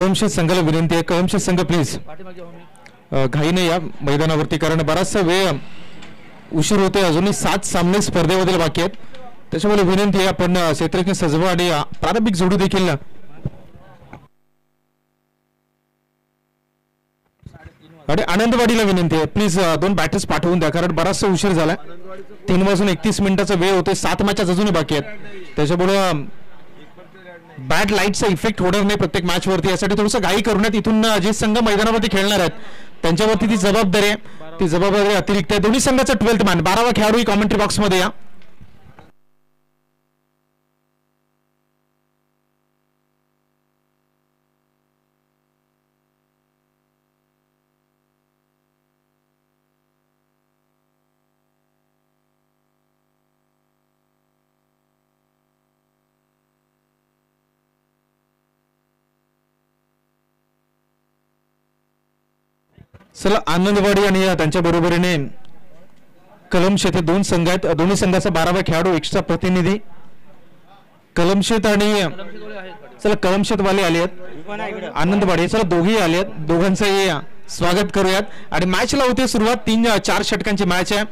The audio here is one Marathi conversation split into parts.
कळमशेत संघाला विनंती आहे, कळमशेत संघ प्लीज घाईने या मैदानावरती, कारण बराचसा वेळ उशीर होतोय. अजूनही 7 सामने स्पर्धेमध्ये बाकी आहेत, त्याच्यामुळे विनंती आहे आपण क्षेत्रज्ञ सजवा आणि प्रारंभिक जोडी देखील आणि आनंदवाडीला विनंती आहे प्लीज 2 बॅटर्स पाठवून द्या, कारण बराचसा उशीर झाला. 3:31 वेळ होते. 7 मॅचेस अजूनही बाकी आहेत, त्याच्यामुळे बॅड लाईटचा इफेक्ट होणार नाही प्रत्येक मॅच वरती, यासाठी थोडंसं घाई करूनच इथून जे संघ मैदानावरती खेळणार आहेत त्यांच्यावरती ती जबाबदारी आहे. ती जबाबदारी अतिरिक्त आहे. दोन्ही संघाचा 12th मॅन 12वा खेळाडू कॉमेंट्री बॉक्स मध्ये या. चला, आनंदवाडी आणि त्यांच्या बरोबरीने कळमशेत हे 2 संघ आहेत. दोन्ही संघाचा 12वा खेळाडू एक्स्ट्रा प्रतिनिधी कळमशेत आणि चला कळमशेत वाले आले आहेत, आनंदवाडी चला दोघेही आले आहेत. दोघांचंही स्वागत करूयात. आणि मॅचला होते सुरुवात. 3-4 षटकांची मॅच आहे.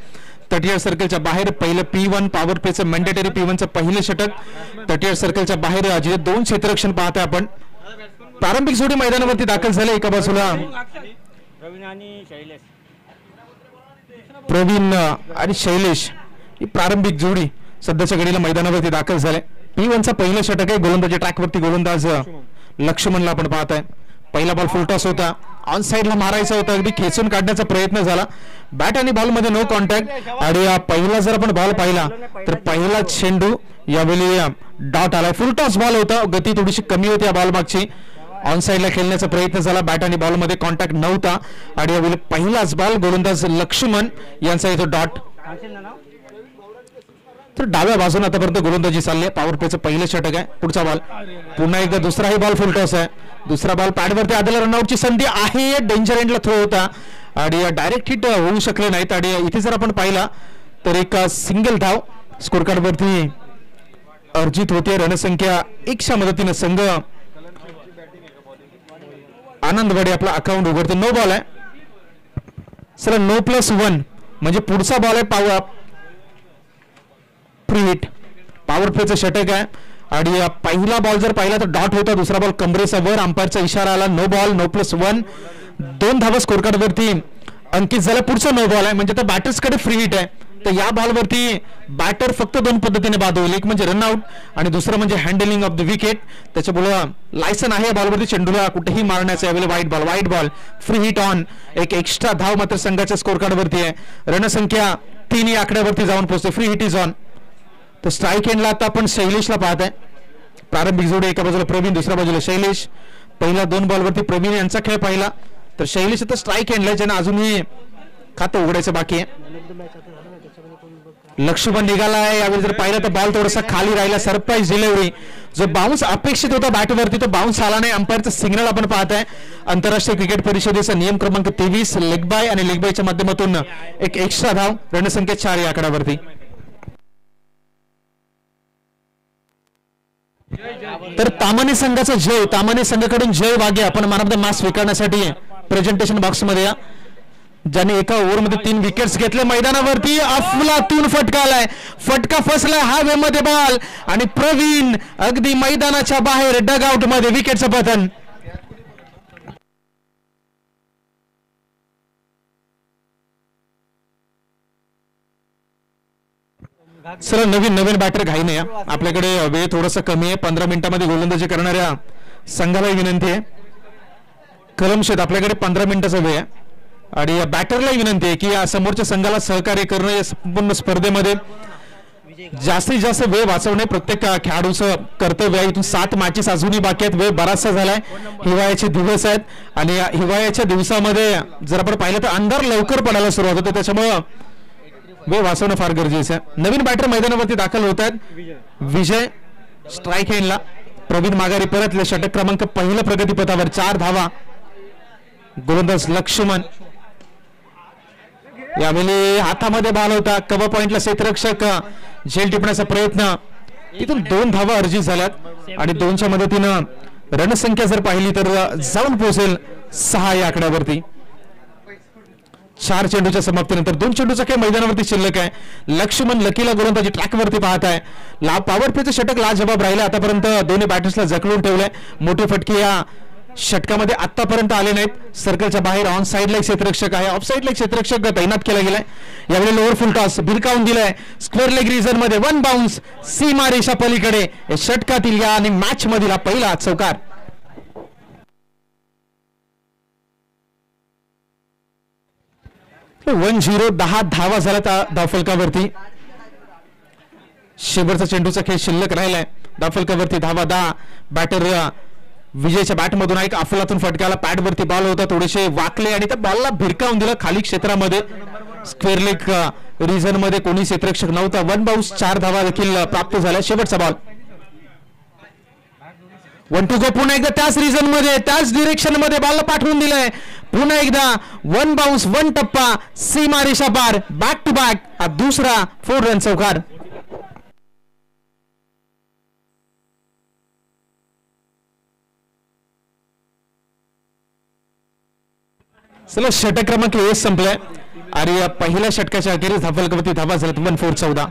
38 सर्कलच्या बाहेर पहिलं P1 पॉवर प्लेचं मॅन्डेटरी P1चं पहिलं षटक 38 सर्कलच्या बाहेर. जिथे 2 क्षेत्ररक्षण पाहताय आपण. प्रारंभिक जोडी मैदानावरती दाखल झाले. एका बाजूला प्रवीण आणि शैलेश ही प्रारंभिक जोडी सध्याच्या घडीला मैदानावरती दाखल झाले. P1चा पहिलं षटक आहे. गोलंदाजी ट्रॅकवरती गोलंदाज लक्ष्मणला आपण पाहताय. पहिला बॉल फुलटॉस होता, ऑन साइडला मारायचा होता, अगदी खेचून काढण्याचा प्रयत्न झाला. बॅट आणि बॉल मध्ये नो कॉन्टॅक्ट. आणि पहिला जर आपण बॉल पाहिला तर पहिला चेंडू यावेळी डॉट आलाय. फुलटॉस बॉल होता, गती थोडीशी कमी होती या बॉल मागची. ऑन साइडला खेळण्याचा प्रयत्न झाला, बॅट आणि बॉल मध्ये कॉन्टॅक्ट नव्हता. आणि यावेळी पहिलाच बॉल गोलंदाज लक्ष्मण यांचा इथं डॉट. तर डाव्या बाजूने आतापर्यंत गोलंदाजी चालली आहे. पॉवर प्लेचं पहिलं षटक आहे. पुढचा बॉल पुन्हा एकदा दुसराही बॉल फुलटॉस आहे. दुसरा बॉल पॅडवरती आलेला रनआउटची संधी आहे. डेंजर एंडला थ्रो होता आणि डायरेक्ट हिट होऊ शकले नाहीत. आणि इथे जर आपण पाहिला तर एक सिंगल धाव स्कोर कार्ड वरती अर्जित होते. रणसंख्या 1च्या मदतीने संघ आनंदवाडी आपला अकाउंट उघडतो. नो बॉल आहे. चला, नो +1 म्हणजे पुढचा बॉल आहे फ्री हिट. पॉवर प्लेचं षटक आहे. आणि पहिला बॉल जर पाहिला तर डॉट होता, दुसरा बॉल कमरेचा वर, अंपायरचा इशारा आला. नो बॉल, नो +1 2 धावा स्कोर कार्ड वरती अंकित झाला. पुढचा नो बॉल आहे म्हणजे तर बॅटर्स कडे फ्री हिट आहे. तर या बॉलवरती बॅटर फक्त 2 पद्धतीने बाद होईल, एक म्हणजे रनआउट आणि दुसरं म्हणजे हँडलिंग ऑफ द विकेट. त्याच्यामुळे लायसन आहे बॉलवरती चेंडूला कुठेही मारण्याचं. यावेळी white ball free hit on. एक एक्स्ट्रा धाव मात्र संघाच्या स्कोर कार्ड वरती आहे. रणसंख्या 3 या आकड्यावरती जाऊन पोहोचते. Free hit is on. तर स्ट्राईक एंडला आता आपण शैलेशला पाहत आहे. प्रारंभिक जोडी एका बाजूला प्रवीण, दुसऱ्या बाजूला शैलेश. पहिला 2 बॉलवरती प्रवीण यांचा खेळ पाहिला तर शैलेश आता स्ट्राईक एंडला, ज्याने अजूनही खातं उघडायचं बाकी आहे. लक्ष्मण निघाला आहे. यावेळी जर पाहिलं तर बॉल थोडासा खाली राहिला. Surprise delivery. जो बाउन्स अपेक्षित होता बॅटवरती तो बाउन्स आला नाही. अंपायरचा सिग्नल आपण पाहत आहे. आंतरराष्ट्रीय क्रिकेट परिषदेचा नियम क्रमांक 23 लेग बाय आणि लेग बायच्या माध्यमातून एक एक्स्ट्रा धाव. रणसंख्या 4 या आकड्यावरती. तर तामाने संघाचा जय, तामाने संघाकडून जय वाघे आपण मॅन ऑफ द मॅच स्वीकारण्यासाठी प्रेझेंटेशन बॉक्स मध्ये या, ज्याने एका ओव्हरमध्ये 3 विकेट्स घेतले. मैदानावरती अफलातून फटका आलाय, फटका फसलाय हवेमध्ये बॉल आणि प्रवीण अगदी मैदानाच्या बाहेर डग आउट मध्ये विकेटचं पतन. सर नवीन बॅटर घाई नाही. आपल्याकडे वेळ थोडासा कमी आहे. 15 मिनिटांमध्ये गोलंदाजी करणाऱ्या संघाला विनंती आहे. कळमशेत आपल्याकडे 15 मिनिटाचा वेळ आहे आणि बॅटरला विनंती आहे की या समोरच्या संघाला सहकार्य करणं. या संपूर्ण स्पर्धेमध्ये जास्तीत जास्त वेळ वाचवणे प्रत्येक खेळाडूचं कर्तव्य आहे. इथून 7 मॅचेस अजूनही बाकी आहेत. वेळ बराचसा झालाय. हिवाळ्याचे दिवस आहेत आणि हिवाळ्याच्या दिवसामध्ये जर आपण पाहिलं तर अंधार लवकर पडायला सुरुवात होते, त्याच्यामुळं वेळ वाचवणं फार गरजेचं आहे. नवीन बॅटर मैदानावरती दाखल होत आहेत. विजय स्ट्राईक एंडला, प्रवीण माघारी परतले. षटक क्रमांक पहिलं प्रगतीपथावर 4 धावा. गोलंदाज लक्ष्मण यावेळी हातामध्ये बॉल होता. कव्हर पॉइंटला क्षेत्ररक्षक झेल टिपण्याचा प्रयत्न. तिथून 2 धावा अर्जित झाल्यात आणि 2च्या मदतीनं रणसंख्या जर पाहिली तर जाऊन पोहोचेल 6 या आकड्यावरती. 4 चेंडूच्या समाप्तीनंतर 2 चेंडूचा खेळ मैदानावरती शिल्लक आहे. लक्ष्मण लकीला गोलंदाजी ट्रॅकवरती पाहत आहे. पॉवर प्लेचं षटक लाजवाब राहिले. आतापर्यंत दोन्ही बॅटर्सला जखडून ठेवलंय. मोठे फटके या षटकामध्ये आतापर्यंत आले नाहीत. सर्कलच्या बाहेर ऑन साईडला एक क्षेत्ररक्षक आहे. ऑफ साईडला एक क्षेत्ररक्षक तैनात केला गेलाय. यावेळी लोअर फुल टॉस भिरकावून दिलाय. स्क्वेअर लेग रिजन मध्ये 1 बाउन्स सीमा रेषा पलीकडे षटकातील या आणि मॅच मधील हा पहिला चौकार. 1-0 10 धावा झाला त्या धावफलकावरती. शेवटचा चेंडूचा खेळ शिल्लक राहिलाय. धावफलकावरती धावा 10. बॅटर विजयच्या बॅटमधून एक अफलातून फटकाला पॅडवरती बॉल होता. थोडेसे वाकले आणि त्या बॉलला भिरकावून दिलं खाली क्षेत्रामध्ये. स्क्वेअर लेग रिजन मध्ये कोणी क्षेत्ररक्षक नव्हता. 1 बाउन्स 4 धावा देखील प्राप्त झाल्या. शेवटचा बॉल 1 टू गो. पुन्हा एकदा त्याच रिजन मध्ये त्याच डिरेक्शन मध्ये बॉलला पाठवून दिलंय. पुन्हा एकदा 1 बाउन्स 1 टप्पा सीमा रेषा पार. बॅक टू बॅक दुसरा 4 रन चौकार. चला षटक क्रमांक 1 संपलाय आणि पहिल्या षटकाच्या अखेरीस धावफलकावरती धावा झाल्यात 1-4-14.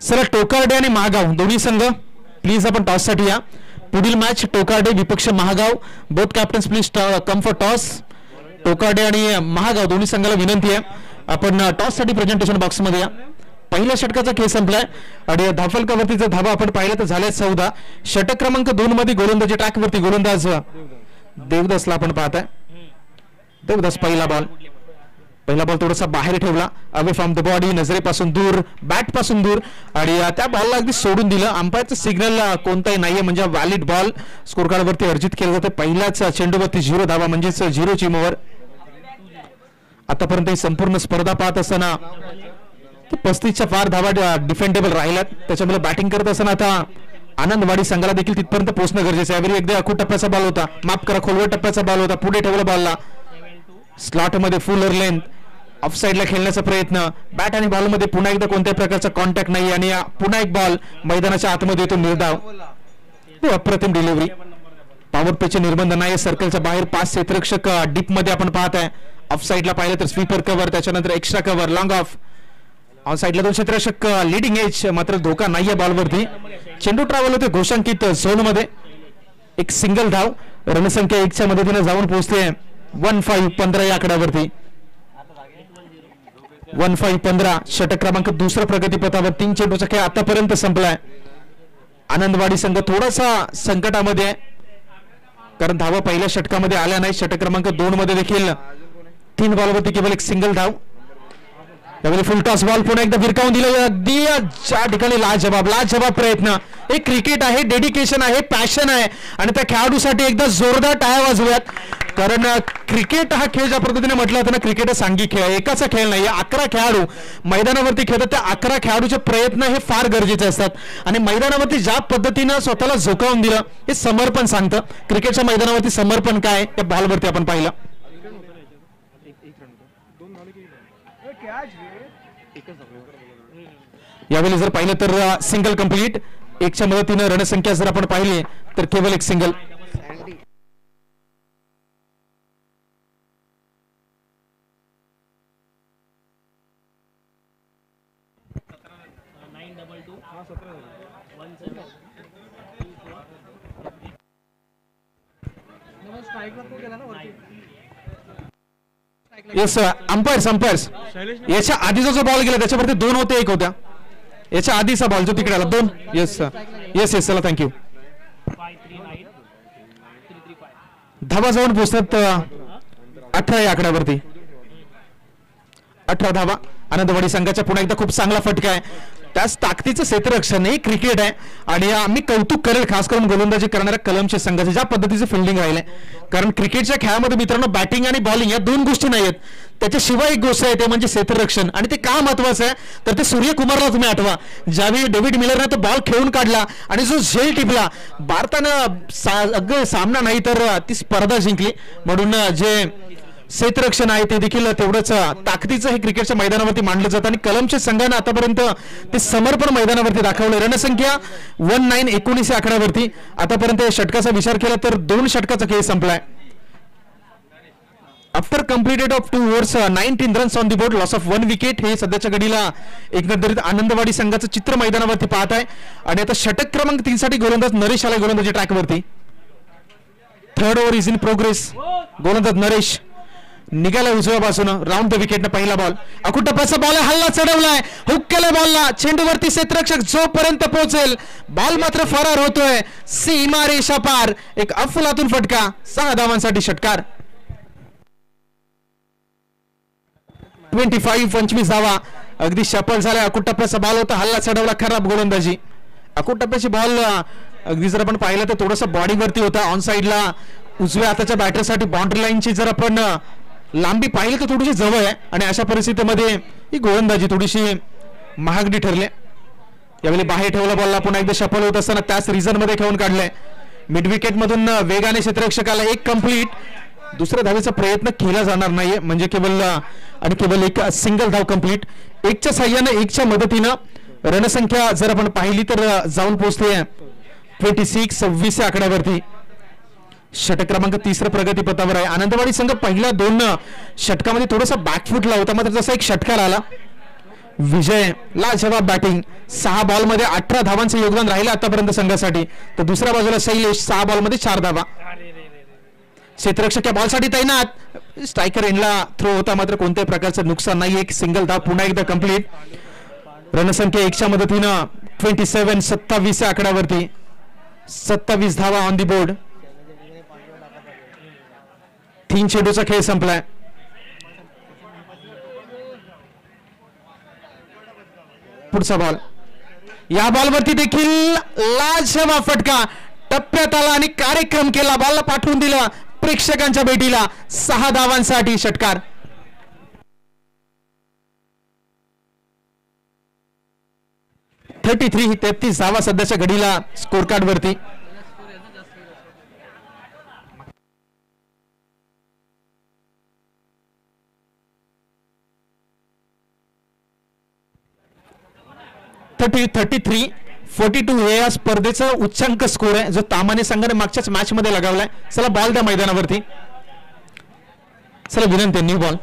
चला टोकार्डे आणि महागाव दोन्ही संघ प्लीज आपण टॉस साठी या. पुढील मॅच टोकार्डे विपक्ष Mahagaon. Both captains please come for toss. Tokarde आणि महागाव दोन्ही संघाला विनंती आहे आपण टॉस साठी प्रेझेंटेशन बॉक्स मध्ये या. पहिल्या षटकाचा खेळ संपलाय आणि धावफलकावरती जर धावा आपण पाहिल्या तर झाल्या 14. षटक क्रमांक 2 मध्ये गोलंदाजी ट्रॅकवरती गोलंदाज देवदासला आपण पाहताय. देवदास पहिला बॉल थोडासा बाहेर ठेवला. अवे फ्रॉम द बॉडी नजरेपासून दूर बॅट पासून दूर आणि त्या बॉलला अगदी सोडून दिलं. अंपायरचं सिग्नल कोणताही नाहीये म्हणजे व्हॅलिड बॉल स्कोर कार्डवरती अर्जित केलं जातं. पहिल्याच चेंडूवरती 0 धावा म्हणजेच 0 चिमोवर. आतापर्यंत ही संपूर्ण स्पर्धा पाहत असताना 35च्या फार धावा डिफेंडेबल राहिल्यात. त्याच्यामुळे बॅटिंग करत असताना आता आनंदवाडी संघाला देखील तिथपर्यंत पोहोचणं गरजेचं आहे. यावेळी एकदा अखूट टप्प्याचा बॉल होता. माफ करा खोलवर टप्प्याचा बॉल होता. पुढे ठेवला बॉलला स्लॉट मध्ये फुलर लेंथ ऑफ साईडला खेळण्याचा प्रयत्न. बॅट आणि बॉल मध्ये पुन्हा एकदा कोणत्याही प्रकारचा कॉन्टॅक्ट नाही आणि पुन्हा एक बॉल मैदानाच्या आतमध्ये येतो निर्धाव. अप्रतिम डिलिव्हरी. पॉवर प्लेचे निर्बंध नाही. सर्कलच्या बाहेर 5 क्षेत्ररक्षक डीप मध्ये आपण पाहत आहे. ऑफ साईडला पाहिलं तर स्वीपर कव्हर त्याच्यानंतर extra cover long of. On साईडला 2 क्षेत्ररक्षक लिडिंग एज मात्र धोका नाहीये बॉलवरती. चेंडू ट्रॅव्हल होते घोषांकित झोन मध्ये. एक सिंगल धाव रणसंख्या 1च्या मदतीने जाऊन पोहोचते 1-5-15 या आकड्यावरती. 1-5-15 षटक क्रमांक 2 प्रगतीपथावर. 3 चेंडूचा खेळ आतापर्यंत संपलाय. आनंदवाडी संघ थोडासा संकटामध्ये आहे कारण धावा पहिल्या षटकामध्ये आल्या नाही. षटक क्रमांक 2 मध्ये देखील 3 बॉलवरती केवळ एक सिंगल धाव. त्यामुळे फुल टॉस बॉल पुन्हा एकदा भिरकावून दिलं. अगदी ज्या ठिकाणी लाजवाब प्रयत्न. एक क्रिकेट आहे, डेडिकेशन आहे, पॅशन आहे आणि त्या खेळाडूसाठी एकदा जोरदार टाळ्या वाजवूयात कारण क्रिकेट हा खेळ ज्या पद्धतीने म्हटलं होतं ना क्रिकेट सांघिक खेळ आहे. एकाचा खेळ नाही. 11 खेळाडू मैदानावरती खेळतात. त्या 11 खेळाडूचे प्रयत्न हे फार गरजेचे असतात आणि मैदानावरती ज्या पद्धतीनं स्वतःला झोकावून दिलं हे समर्पण सांगतं. क्रिकेटच्या मैदानावरती समर्पण काय त्या बॉलवरती आपण पाहिलं. यावेळी जर पाहिलं तर सिंगल कंप्लीट. 1च्या मदतीनं रणसंख्या जर आपण पाहिली तर केवळ एक सिंगल. येस अंपायर्स याच्या आधीचा जो बॉल गेला त्याच्यावरती 2 होते 1 होत्या. याच्या आधीचा बॉल जो तिकडे आला 2. येस चला थँक्यू. धावा जाऊन पोहोचतात 18 या आकड्यावरती. 18 धावा. आनंदवाडी संघाच्या पुन्हा एकदा खूप चांगला फटका आहे. त्याच ताकदीचं क्षेत्ररक्षण हे क्रिकेट आहे आणि आम्ही कौतुक करेल खास करून गोलंदाजी करणाऱ्या कलमच्या संघाचे ज्या पद्धतीचे फिल्डिंग राहिले. कारण क्रिकेटच्या खेळामध्ये मित्रांनो बॅटिंग आणि बॉलिंग या 2 गोष्टी नाही आहेत. त्याच्याशिवाय एक गोष्ट आहे ते म्हणजे क्षेत्ररक्षण आणि ते का महत्वाचं आहे तर ते सूर्यकुमारला तुम्ही आठवा. ज्यावेळी डेव्हिड मिलरने तो बॉल खेळून काढला आणि जो झेल टिपला भारतानं सामना नाही तर ती स्पर्धा जिंकली. म्हणून जे क्षेत्ररक्षण आहे ते देखील तेवढंच ताकदीचं हे क्रिकेटच्या मैदानावरती मांडलं जातं आणि कलमच्या संघानं आतापर्यंत ते समर्पण मैदानावरती दाखवलं. रणसंख्या 19-19 या आकड्यावरती आतापर्यंत या षटकाचा विचार केला तर 2 षटकाचा खेळ संपलाय. After completed of 2 overs 19 runs on the board, loss of 1 wicket. हे सध्याच्या घडीला एकंदरीत आनंदवाडी संघाचं चित्र मैदानावरती पाहत आहे. आणि आता षटक क्रमांक 3 साठी गोलंदाज नरेश आला गोलंदाजी ट्रॅकवरती. 3rd over is in progress. गोलंदाज नरेश निघाला उजव्या बाजूनं राऊंड द विकेटनं. पहिला बॉल अकुटप्प्याचा बॉल आहे, हल्ला चढवलाय, हुक केलाय बॉलला. चेंडूवरती क्षेत्ररक्षक जोपर्यंत पोहोचेल बॉल मात्र फरार होतोय. सीमा रेषा पार. एक अफलातून फटका. 6 धावांसाठी षटकार. 25 धावा अगदी शपल झाल्या. अकुटप्प्याचा बॉल होता, हल्ला चढवला, खराब गोलंदाजी. अकुटप्प्याची बॉल अगदी जर आपण पाहिलं तर थोडंसं बॉडीवरती होता ऑन साइडला. उजव्या हाताच्या बॅटरसाठी बाउंड्री लाईनची जर आपण लांबी पाहिली तर थोडीशी जवळ आहे आणि अशा परिस्थितीमध्ये ही गोलंदाजी थोडीशी महागडी ठरली. यावेळी बाहेर ठेवला बॉलला पुन्हा एकदा शफल होत असताना त्याच रिझन मध्ये खेळून काढलंय. मिड विकेट मधून वेगाने क्षेत्ररक्षकाला एक कंप्लीट. दुसऱ्या धावेचा प्रयत्न केला जाणार नाहीये म्हणजे केवळ एक सिंगल धाव कंप्लीट. 1च्या साह्याने 1च्या मदतीनं रणसंख्या जर आपण पाहिली तर जाऊन पोहोचते 26 या आकड्यावरती. षटक क्रमांक 3 प्रगतीपथावर आहे. आनंदवाडी संघ पहिल्या 2 षटकामध्ये थोडासा बॅकफुटला होता मात्र जसा एक षटकार आला. विजय लाजवाब बॅटिंग. 6 बॉलमध्ये 18 धावांचं योगदान राहिलं आतापर्यंत संघासाठी. तर दुसऱ्या बाजूला शैलेश 6 बॉलमध्ये 4 धावा. क्षेत्ररक्षक या बॉलसाठी तैनात. स्ट्रायकर एंडला थ्रो होता मात्र कोणत्याही प्रकारचं नुकसान नाही. एक सिंगल धाव पुन्हा एकदा कंप्लीट. रणसंख्या 1च्या मदतीनं 27 या आकड्यावरती. 27 धावा ऑन दी बोर्ड. 3 चेंडूचा खेळ संपलाय. पुढचा बॉल. या बॉलवरती देखील लाजवाब फटका. टप्प्यात आला आणि कार्यक्रम केला. बॉलला पाठवून दिला प्रेक्षकांच्या भेटीला. 6 धावांसाठी षटकार. 33 धावा सध्याच्या घडीला स्कोर कार्ड वरती. (33) 42 हे या स्पर्धेचा उच्चांक स्कोर आहे जो तामाने संघाने मागच्याच मॅच मध्ये लगावलाय. चला बॉल द्या मैदानावरती. चला विनंती न्यू बॉल.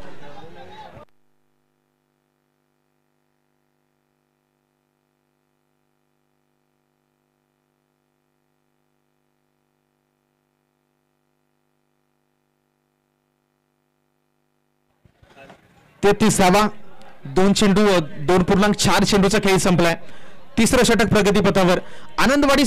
धावा 2 चेंडू 2.4 चेंडूचा खेळ संपलाय. 3रं षटक प्रगतीपथावर. आनंदवाडी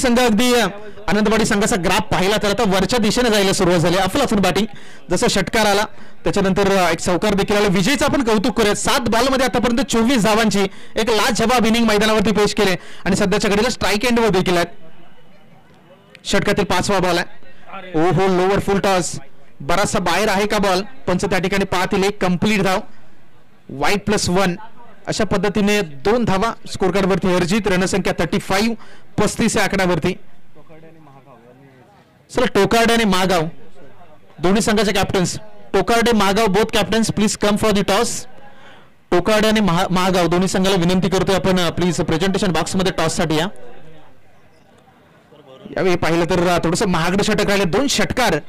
संघाचा ग्राफ पाहिला तर आता वरच्या दिशेने जायला सुरुवात झाली. अफलातून बॅटिंग. जसं षटकार आला त्याच्यानंतर एक चौकार देखील आला. विजयचं आपण कौतुक करूया. 7 बॉलमध्ये आतापर्यंत 24 धावांची एक लाजवाब इनिंग मैदानावरती पेश केले आणि सध्याच्या घडीला स्ट्राईक एंडवर देखील आहेत. षटकातील 5वा बॉल आहे. ओहो लोअर फुल टॉस. बराचसा बाहेर आहे का बॉल. पंच त्या ठिकाणी पाहतील. एक कंप्लीट धाव. वाईट +1 अशा पद्धतीने 2 धावा स्कोर कार्ड वरती अर्जित. रणसंख्या 35 या आकड्यावरती. चला टोकार्डे आणि महागाव दोन्ही संघाचे captains. Tokarde Mahagaon both captains please come for the toss. Tokarde आणि महागाव दोन्ही संघाला विनंती करतोय आपण प्लीज प्रेझेंटेशन बॉक्स मध्ये टॉस साठी या. यावेळी पाहिलं तर थोडंसं महागडं षटक राहिले. 2 षटकार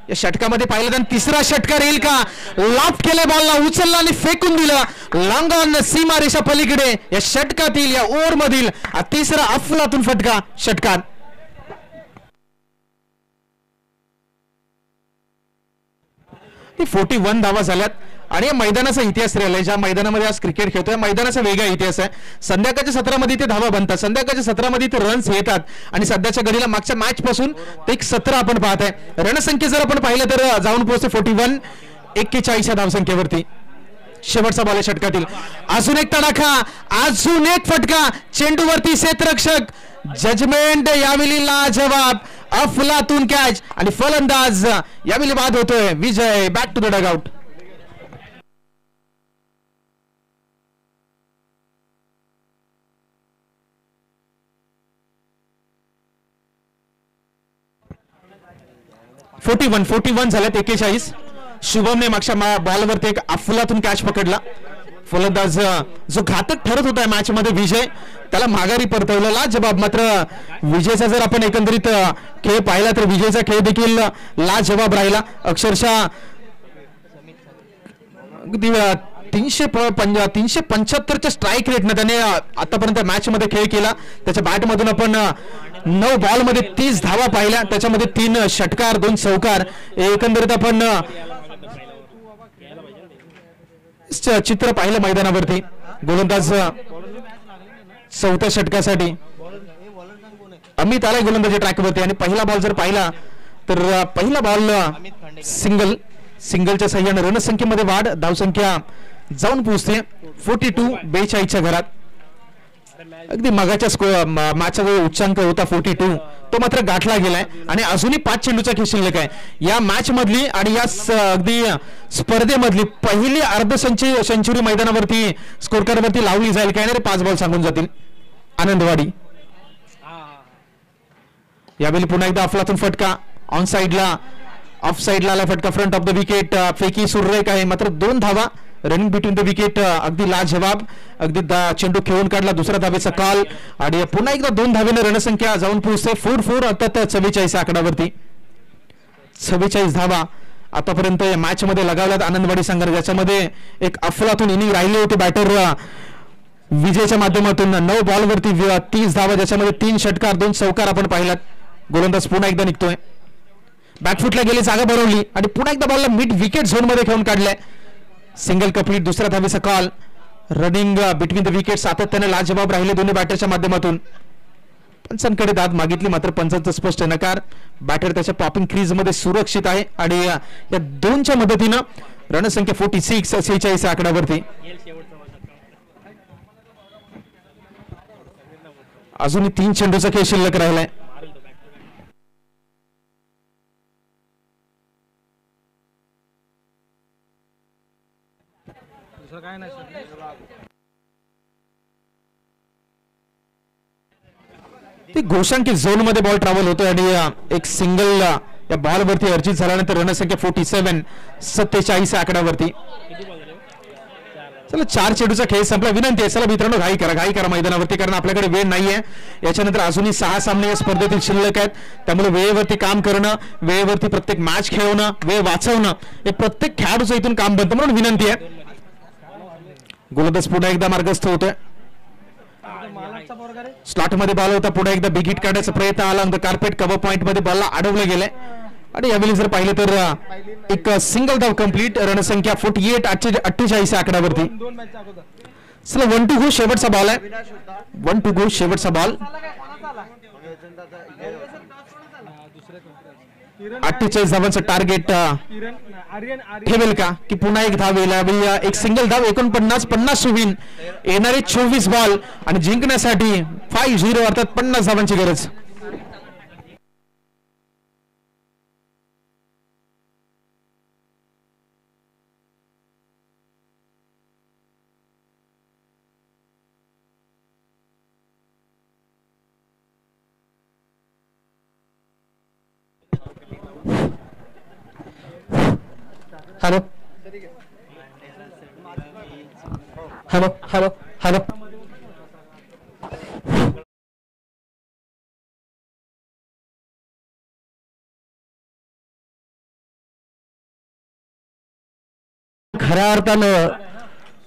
या षटकामध्ये पाहिलं तर 3रा षटकार येईल का. लॉफ्ट केले बॉलला उचलला आणि फेकून दिला लॉंग ऑन सीमा रेषा पलीकडे. या षटकातील या ओव्हर मधील 3रा अफलातून फटका षटकार. ती 41 धावा झाल्यात आणि या मैदानाचा इतिहास राहिलाय. ज्या मैदानामध्ये आज क्रिकेट खेळतोय मैदानाचा वेगळा इतिहास आहे. संध्याकाळच्या सत्रामध्ये ते धावा बनतात. संध्याकाळच्या सत्रामध्ये ते रन्स येतात आणि सध्याच्या घडीला मागच्या मॅच पासून ते एक 17 आपण पाहत आहे. रणसंख्या जर आपण पाहिलं तर जाऊन पोहोचते 41 41 या धावसंख्येवरती. शेवटचा बॉल षटकातील. अजून एक तडाखा. अजून एक फटका. चेंडूवरती क्षेत्ररक्षक. जजमेंट यावेळी लाजवाब. अफलातून कॅच आणि फलंदाज यावेळी बाद होतोय. विजय बॅक टू द डगआउट. (41) झाल्यात. 41 शुभमने मागच्या बॉलवरती एक अफलातून कॅच पकडला. फलंदाज जो घातक ठरत होता मॅच मध्ये विजय, त्याला माघारी परतवलेला जबाब. मात्र विजयचा जर आपण एकंदरीत खेळ पाहिला तर विजयचा खेळ देखील लाजबाब राहिला. अक्षरशः 375च्या स्ट्राईक रेटने त्याने आतापर्यंत मॅच मध्ये खेळ केला. त्याच्या बॅटमधून आपण 9 बॉलमध्ये 30 धावा पाहिल्या, त्याच्यामध्ये 3 षटकार 2 चौकार. एकंदरीत आपण चित्र पाहिलं मैदानावरती. गोलंदाज 4थ्या षटकासाठी अमित आला गोलंदाजी ट्रॅकवरती आणि पहिला बॉल जर पाहिला तर पहिला बॉल सिंगलच्या सहाय्याने रणसंख्येमध्ये वाढ. धावसंख्या जाऊन पोहोचते 42-42च्या घरात. अगदी मगाच्या मॅचचा जो उच्चांक होता 42 तो मात्र गाठला गेलाय आणि अजूनही 5 चेंडूचा खेळ शिल्लक आहे. या मॅच मधली आणि या अगदी स्पर्धेमधली पहिली अर्ध सेंचुरी मैदानावरती स्कोर कार्ड वरती लावली जाईल काय नाही 5 बॉल सांगून जातील. आनंदवाडी यावेळी पुन्हा एकदा अफलातून फटका. ऑन साइडला ऑफ साइडला आला फटका. फ्रंट ऑफ द विकेट फेकी सुरेख आहे मात्र 2 धावा. रनिंग बिटवीन द विकेट अगदी लाजवाब. अगदी चेंडू खेळून काढला. दुसऱ्या धावेचा कॉल आणि पुन्हा एकदा 2 धावेने रणसंख्या जाऊन पोहोचते 4-4 अर्थात 44 आकडावरती. 44 धावा आतापर्यंत या मॅच मध्ये लगावल्यात आनंदवाडी संघाने, ज्याच्यामध्ये एक अफलातून इनिंग राहिली होती बॅटर विजयच्या माध्यमातून. 9 बॉलवरती 30 धावा, ज्याच्यामध्ये 3 षटकार 2 चौकार आपण पाहिलात. गोलंदाज पुन्हा एकदा निघतोय. बॅकफुटला गेली, जागा भरवली आणि पुन्हा एकदा बॉलला मिड विकेट झोन मध्ये खेळून काढलाय. Single complete. दुसऱ्या धावेचा call. Running between the wicket सातत्याने लाजबाब राहिले दोन्ही बॅटरच्या माध्यमातून. पंचांकडे दाद मागितली मात्र पंचांचा स्पष्ट नकार. बॅटर त्याच्या पॉपिंग क्रीज मध्ये सुरक्षित आहे आणि या 2च्या मदतीनं रणसंख्या 46 आकड्यावरती. अजूनही 3 चेंडूचा खेळ शिल्लक राहिलाय. ते घोषांकित झोन मध्ये बॉल ट्रॅव्हल होतोय आणि एक सिंगल या बॉल वरती अर्जित झाल्यानंतर रणसंख्या 47 आकड्यावरती. चला 4 चेंडूचा खेळ संपला. विनंती आहे चला मित्रांनो घाई करा मैदानावरती, कारण आपल्याकडे वेळ नाहीये. याच्यानंतर अजूनही 6 सामने या स्पर्धेतील शिल्लक आहेत. त्यामुळे वेळेवरती काम करणं, वेळेवरती प्रत्येक मॅच खेळवणं, वेळ वाचवणं हे प्रत्येक खेळाडूचं इथून काम बनतं. म्हणून विनंती आहे. गोलंदाज पुन्हा एकदा मार्गस्थ होतोय. स्लॉट मध्ये बॉल होता. पुढे एकदा बिग हिट काढण्याचा प्रयत्न आला. कार्पेट कव्हर पॉइंट मध्ये बॉलला अडवलं गेलंय आणि यावेळी जर पाहिलं तर एक सिंगल धाव कंप्लीट. रणसंख्या 48 आकड्यावरती. चला 1 टू गो शेवटचा बॉल आहे. 1 टू गो शेवटचा बॉल. 48 धावांचं टार्गेट ठेवेल का की पुन्हा एक धाव येईल. एक सिंगल धाव 49 विन. येणारे 24 बॉल आणि जिंकण्यासाठी 5-0 अर्थात 50 धावांची गरज. हॅलो हॅलो हॅलो हॅलो खऱ्या अर्थानं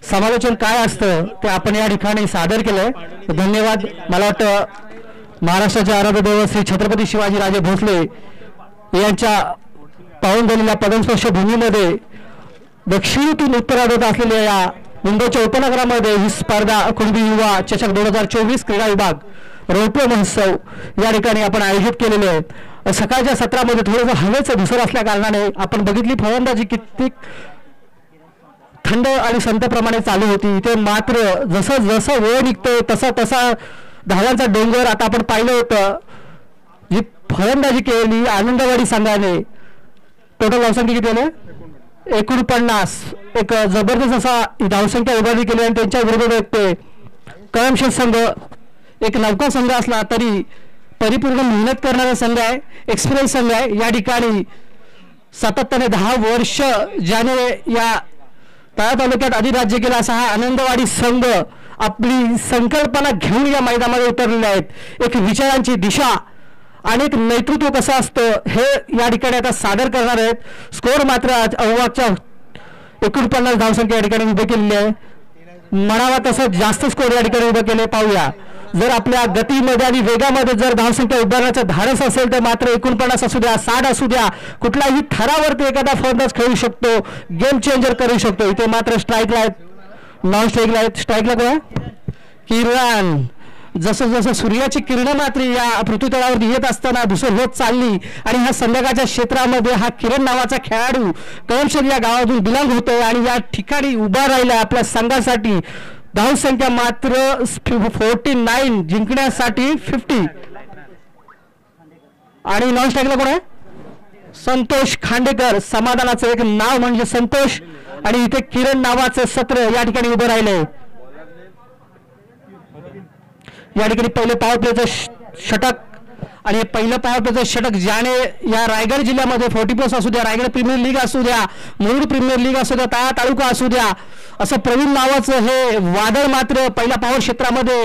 समालोचन काय असतं ते आपण या ठिकाणी सादर केलंय. धन्यवाद. मला वाटतं महाराष्ट्राचे आराध्य दैवत श्री छत्रपती शिवाजीराजे भोसले यांच्या पाहून झालेल्या पदस्पर्श भूमीमध्ये दक्षिणेतून उत्तरार्धात असलेल्या या मुंबईच्या उपनगरामध्ये ही स्पर्धा कुणबी युवा चषक 2024 क्रीडा विभाग रौप्य महोत्सव या ठिकाणी आपण आयोजित केलेले आहे. सकाळच्या सत्रामध्ये थोडंसं हवेचं धुसर असल्या कारणाने आपण बघितली फलंदाजी किती थंड आणि संतप्रमाणे चालू होती. इथे मात्र जसं जसं वेळ निघतोय तसा तसा धावांचा डोंगर आता आपण पाहिलं होतं. जी फलंदाजी केलेली आनंदवाडी संघाने टोटल धावसंख्या किती आले 49. एक जबरदस्त असा धावसंख्या उभारली केली आणि त्यांच्या विरोधात ते कळमशेत संघ एक नौका संघ असला तरी परिपूर्ण मेहनत करणारा संघ आहे, एक्सपिरियन्स संघ आहे. या ठिकाणी सातत्याने 10 वर्ष ज्याने या तळा तालुक्यात अधिराज्य केला असा हा आनंदवाडी संघ आपली संकल्पना घेऊन या मैदानामध्ये उतरलेले आहेत. एक विचारांची दिशा आणि एक नेतृत्व कसं असतं हे या ठिकाणी आता सादर करणार आहेत. स्कोर मात्र अव्वाच्या 49 धावसंख्या या ठिकाणी उभे केलेली आहे. म्हणावा तसं जास्त स्कोर या ठिकाणी उभे केले. पाहूया जर आपल्या गतीमध्ये आणि वेगामध्ये जर धावसंख्या उभारण्याचं धाडस असेल तर मात्र 49 असू द्या 60 असू द्या कुठल्याही थरावरती एखादा फलंदाज खेळू शकतो, गेम चेंजर करू शकतो. इथे मात्र स्ट्राईकला आहेत, नॉन स्ट्राईकला आहेत. स्ट्राईकला कोण किरण. जसं जसं सूर्याची किरण मात्र या पृथ्वीतळावर येत असताना धुसर होत चालली आणि ह्या संध्याकाळच्या क्षेत्रामध्ये हा किरण नावाचा खेळाडू कळमशेत या गावातून बिलॉंग होतोय आणि या ठिकाणी उभा राहिला आपल्या संघासाठी. धावसंख्या मात्र 49 जिंकण्यासाठी 50. आणि नॉन स्ट्राईकला कोण आहे संतोष खांडेकर. समाधानाचं एक नाव म्हणजे संतोष आणि इथे किरण नावाचं सत्र या ठिकाणी उभं राहिले. या ठिकाणी पहिले पॉवर प्लेचं षटक आणि पहिलं पॉवर प्लेचं षटक ज्याने या रायगड जिल्ह्यामध्ये 40+ असू द्या, रायगड प्रीमियर लीग असू द्या, मुरुड प्रीमियर लीग असू द्या, तळा तालुका असू द्या, असं प्रवीण नावाचं हे वादळ मात्र पहिल्या पॉवर क्षेत्रामध्ये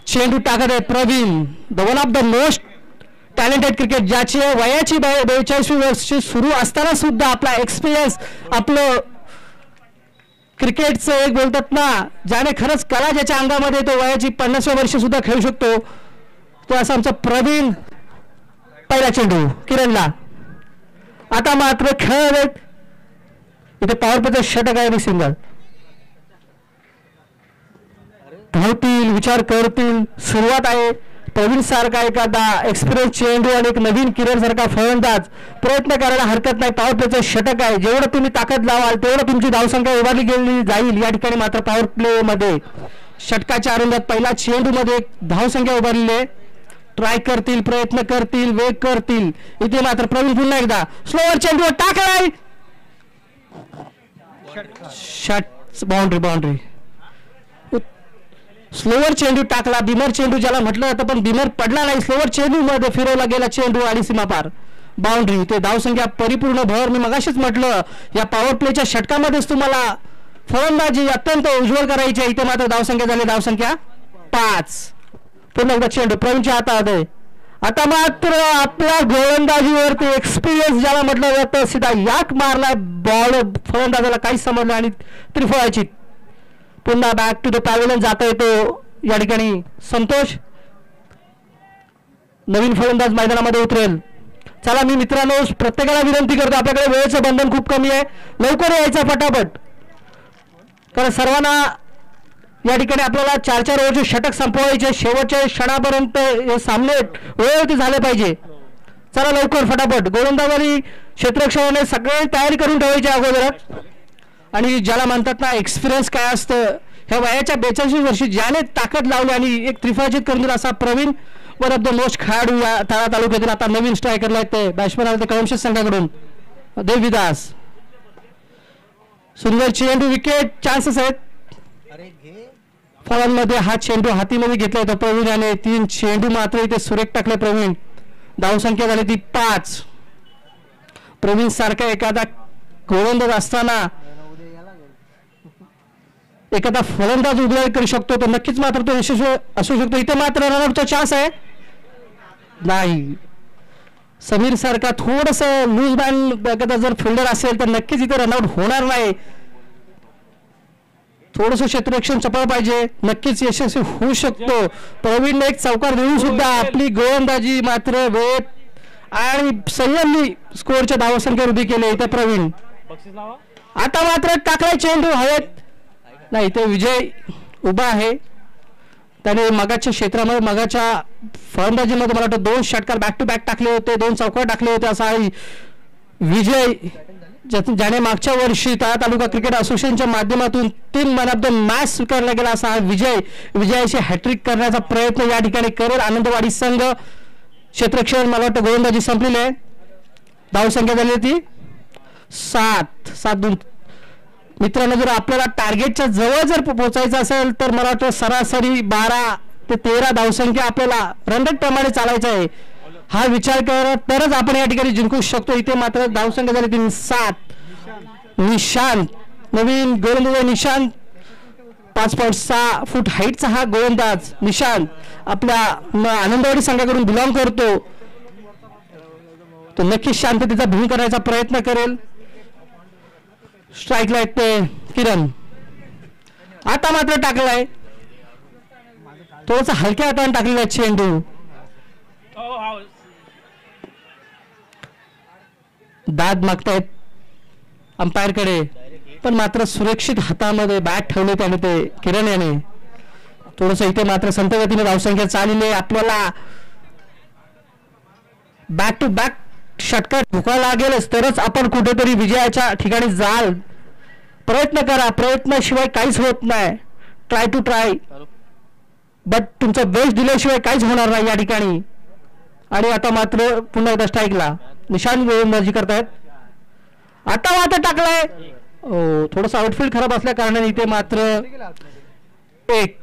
चेंडू टाकत आहे. Praveen the one of the most talented cricket ज्याची वयाची 42 वर्ष सुरू असताना सुद्धा आपला एक्सपिरियन्स आपलं क्रिकेटचं एक बोलतात ना ज्याने खरंच कला ज्याच्या अंगामध्ये तो वयाची 50व्या वर्षी सुद्धा खेळू शकतो तो असं आमचा प्रवीण. पहिला चेंडू किरणला. आता मात्र खेळ इथे पॉवर प्लेचं षटक आहे आणि सिंगल. धावतील, विचार करतील, सुरुवात आहे. प्रवीण सारखा एखादा एक्सपिरियन्स चेंडू आणि एक नवीन किरण सारखा फलंदाज प्रयत्न करायला हरकत नाही. पॉवर प्लेचं षटक आहे. जेवढं तुम्ही ताकद लावाल तेवढं तुमची धावसंख्या उभारली गेली जाईल. या ठिकाणी मात्र पॉवर प्ले मध्ये षटकाच्या आरंभात पहिला चेंडू मध्ये एक धावसंख्या उभारली आहे. ट्राय करतील, प्रयत्न करतील, वेग करतील. इथे मात्र प्रवीण पुन्हा एकदा स्लोवर चेंडू टाकलाय. बाउंड्री स्लोवर चेंडू टाकला. बिमर चेंडू ज्याला म्हटलं जातं पण बिमर पडला नाही. स्लोवर चेंडू मध्ये फिरवला गेला चेंडू आणि सीमापार बाउंड्री. ते धावसंख्या परिपूर्ण भर. मी मगाशीच म्हटलं या पॉवर प्लेच्या षटकामध्येच तुम्हाला फलंदाजी अत्यंत उज्ज्वल करायची आहे. इथे मात्र धावसंख्या झाली धावसंख्या 5. पुन्हा एकदा चेंडू प्रवीणच्या हातात आहे. आता मात्र आपल्या गोलंदाजीवरती एक्सपिरियन्स ज्याला म्हटलं जातं सीधा याक मारलाय बॉल. फलंदाजाला काहीच समजलं आणि त्रिफळाची. पुन्हा बॅक टू द पॅव्हिलियन जाता येतो या ठिकाणी संतोष. नवीन फलंदाज मैदानामध्ये उतरेल. चला मी मित्रांनो प्रत्येकाला विनंती करतो आपल्याकडे वेळेचं बंधन खूप कमी आहे. लवकर यायचं फटाफट कारण सर्वांना या ठिकाणी आपल्याला 4-4 ओव्हरचे षटक संपवायचे. शेवटच्या क्षणापर्यंत हे सामने वेळेवरती झाले पाहिजे. चला लवकर फटाफट. गोलंदाजांनी क्षेत्ररक्षणाने सगळे तयारी करून ठेवायची अगोदरच. आणि ज्याला म्हणतात ना एक्सपिरियन्स काय असतं ह्या वयाच्या 42 वर्षी ज्याने ताकद लावली आणि एक त्रिफळाचीत करून दिला असा Praveen one of the most खेळाडू या तळा तालुक्यातील. आता नवीन स्ट्रायकरला आहेत ते बॅट्समॅन आले ते कळमशेत संघाकडून देविदास. सुंदर चेंडू विकेट चान्सेस आहेत. फळांमध्ये हा चेंडू हातीमध्ये घेतला येतो प्रवीण याने. 3 चेंडू मात्र इथे सुरेख टाकले प्रवीण. धावसंख्या झाली ती 5. प्रवीण सारखा एखादा गोलंदाज असताना एखादा फलंदाज उद्योग करू शकतो तर नक्कीच मात्र तो यशस्वी असू शकतो. इथे मात्र रनआउटचा चान्स आहे नाही. समीर सारखा थोडस लूज बॅन एखादा जर फिल्डर असेल तर नक्कीच इथे रनआउट होणार नाही. थोडस क्षेत्ररक्षण चपळ पाहिजे नक्कीच यशस्वी होऊ शकतो. प्रवीणने एक चौकार देऊन सुद्धा आपली गोलंदाजी मात्र वेळ आणि संयमनी स्कोअरच्या धावसंख्येवर उभी केली. इथे प्रवीण आता मात्र टाकलाय चेंडू हवेत नाही. ते विजय उभा आहे. त्याने मगाच्या क्षेत्रामध्ये मगाच्या फलंदाजीमध्ये मला वाटतं 2 षटकार बॅक टू बॅक टाकले होते, 2 चौकार टाकले होते असा विजय ज्याने मागच्या वर्षी तळा तालुका क्रिकेट असोसिएशनच्या माध्यमातून 3 मॅन ऑफ द मॅच स्वीकारला गेला असा हा विजयाची हॅट्रिक करण्याचा प्रयत्न या ठिकाणी करेल आनंदवाडी संघ. क्षेत्ररक्षण मला वाटतं गोलंदाजी संपलेली आहे. धावसंख्या झाली ती 7. मित्रांनो जर आपल्याला टार्गेटच्या जवळ जर पोहोचायचं असेल तर मला वाटतं सरासरी 12 ते 13 धावसंख्या आपल्याला रन रेट प्रमाणे चालायचं आहे. हा विचार करत तरच आपण या ठिकाणी जिंकू शकतो. इथे मात्र धावसंख्या झाली 3-7. निशांत नवीन गोलंदाज निशांत 5.6 फूट हाईटचा हा गोलंदाज निशांत आपल्या आनंदवाडी संघाकडून बिलॉंग करतो. तो नक्कीच शांततेचा भंग करण्याचा प्रयत्न करेल. स्ट्राईकला येते किरण. आता मात्र टाकलाय थोडासा हलक्या हाताने टाकलेला चेंडू. दाद मागतायत अंपायर कडे पण मात्र सुरक्षित हातामध्ये बॅट ठेवले त्याने ते किरण याने. थोडस इथे मात्र संतगतीने धावसंख्या चालली. आपल्याला बॅक टू बॅक षटकार ठोकावा लागेलच तरच आपण कुठेतरी विजयाच्या ठिकाणी जाल. प्रयत्न करा, प्रयत्नाशिवाय काहीच होत नाही. ट्राय टू ट्राय बट तुमचा बेस्ट दिल्याशिवाय काहीच होणार नाही या ठिकाणी. आणि आता मात्र पुन्हा एकदा स्ट्राईकला निशांत गोलंदाजी करतायत. आता मात्र टाकलाय. थोडस आउटफील्ड खराब असल्या कारणाने इथे मात्र एक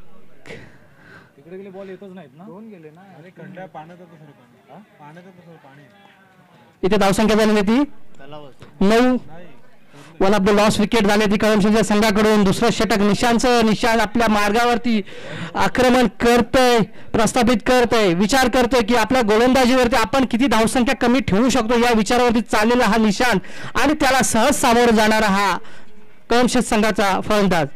इथे धावसंख्या झाली ती 9. One of the loss wicket झाले ती कळमशेच्या संघाकडून. दुसरं षटक निशांत आपल्या मार्गावरती आक्रमण करतोय, प्रस्थापित करतोय, विचार करतोय की आपल्या गोलंदाजीवरती आपण किती धावसंख्या कमी ठेवू शकतो या विचारावरती चाललेला हा निशांत आणि त्याला सहज सामोरं जाणारा हा कळमशेत संघाचा फलंदाज.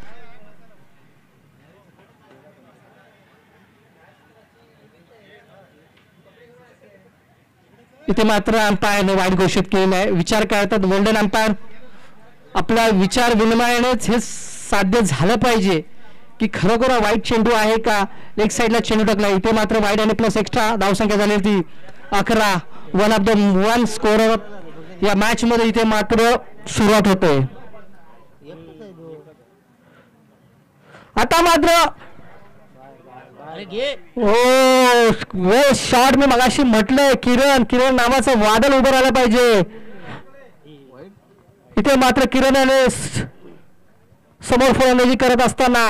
इथे मात्र अंपायरने वाईट घोषित केलेला आहे. विचार करतात गोल्डन अंपायर. आपल्या विचार विनिमयानेच हे साध्य झालं पाहिजे की खरोखर वाईट चेंडू आहे का. लेग साईडला चेंडू टाकला. इथे मात्र वाईट आणि प्लस एक्स्ट्रा धावसंख्या झाली ती 11. वन ऑफ द 1 स्कोरर या मॅच मध्ये इथे मात्र सुरुवात होते. आता मात्र वो शॉट मी मगाशी म्हटलंय किरण नावाचं वादळ उभं राहिलं पाहिजे. इथे मात्र किरणाने समोर फलंदाजी करत असताना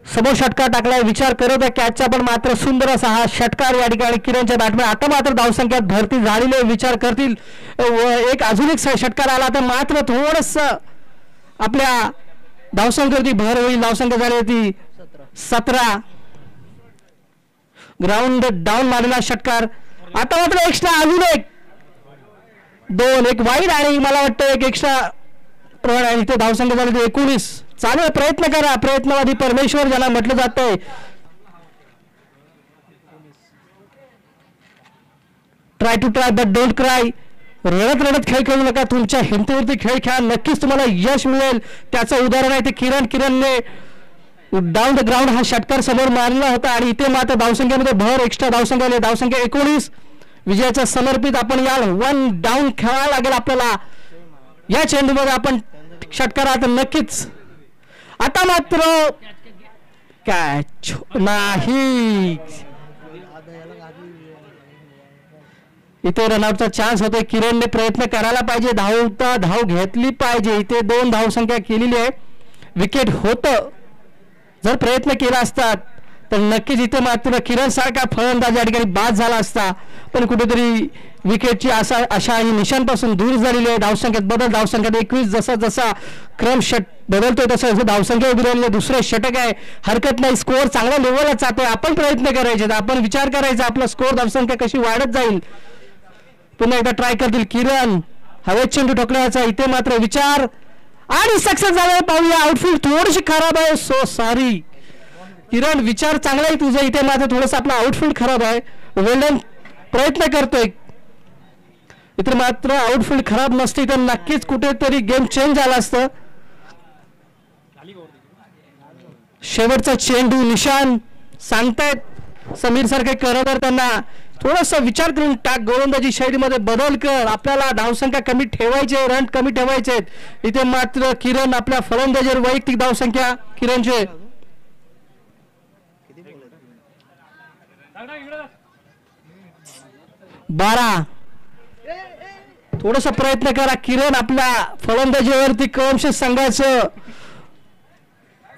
समोर षटकार टाकलाय. विचार करत आहे कॅचचा पण मात्र सुंदर असा हा षटकार या ठिकाणी किरणच्या बॅटमॅन. आता मात्र धावसंख्यात भरती झालेली विचार करतील अजून एक षटकार आला तर मात्र थोडस आपल्या धावसंख्येवरती भर होईल. धावसंख्या झाली होती 17. ग्राउंड डाऊन मारलेला षटकार. आता मात्र एक्स्ट्रा अजून एक 2 एक वाईड आणि मला वाटतं एक एक्स्ट्रा प्रमाण. इथे धावसंख्या झाली होती 19. चालेल प्रयत्न करा. प्रयत्नवादी परमेश्वर ज्यांना म्हटलं जातंय. Try to try but don't cry. रडत खेळ खेळू नका. तुमच्या हिमतीवरती खेळ खेळा. नक्कीच तुम्हाला यश मिळेल. त्याचं उदाहरण आहे ते किरणने डाऊन द ग्राउंड हा षटकार समोर मारला होता आणि इथे मात्र धावसंख्येमध्ये भर एक्स्ट्रा धावसंख्या 19. विजयाच्या समर्पित आपण या 1 डाऊन खेळायला लागेल आपल्याला या चेंडूमध्ये. आपण षटकार नक्कीच. आता मात्र कॅच नाही. इथे रनआउटचा चान्स होतोय. किरणने प्रयत्न करायला पाहिजे. धाव घेतली पाहिजे. इथे 2 धावसंख्या केलेली आहे. विकेट होतं जर प्रयत्न केला असतात तर नक्कीच इथे मात्र किरण सारखा फलंदाज या ठिकाणी बाद झाला असता. पण कुठेतरी विकेटची आशा ही निशांपासून दूर झालेली आहे. धावसंख्यात 21. जसा क्रम बदलतोय तसं धावसंख्या उभी राहिली. दुसरं षटक आहे. हरकत नाही. स्कोअर चांगला लेवलला जातोय. आपण प्रयत्न करायचे. आपण विचार करायचा आपला स्कोअर धावसंख्या कशी वाढत जाईल. पुन्हा एकदा ट्राय करतील किरण. हवेत चेंडू ठोकण्याचा इथे मात्र विचार आणि सक्सेस झाला. पाहूया आउटफील्ड थोडीशी खराब आहे. सो सॉरी किरण. विचार चांगला आहे तुझा. इथे मात्र थोडस आपला आउटफील्ड खराब आहे. वेल्डन प्रयत्न करतोय. इथे मात्र आउटफील्ड खराब नसते तर नक्कीच कुठेतरी गेम चेंज झाला असतं. शेवटचा चेंडू निशांत सांगतायत समीर सारखे करणार त्यांना थोडासा विचार करून टाक. गोलंदाजी शैलीमध्ये बदल कर. आपल्याला धावसंख्या कमी ठेवायचे, रन कमी ठेवायचे. इथे मात्र किरण आपल्या फलंदाजीवर वैयक्तिक धावसंख्या किरणचे 12. थोडासा प्रयत्न करा. किरण आपल्या फलंदाजीवरती कळमशेत संघाचं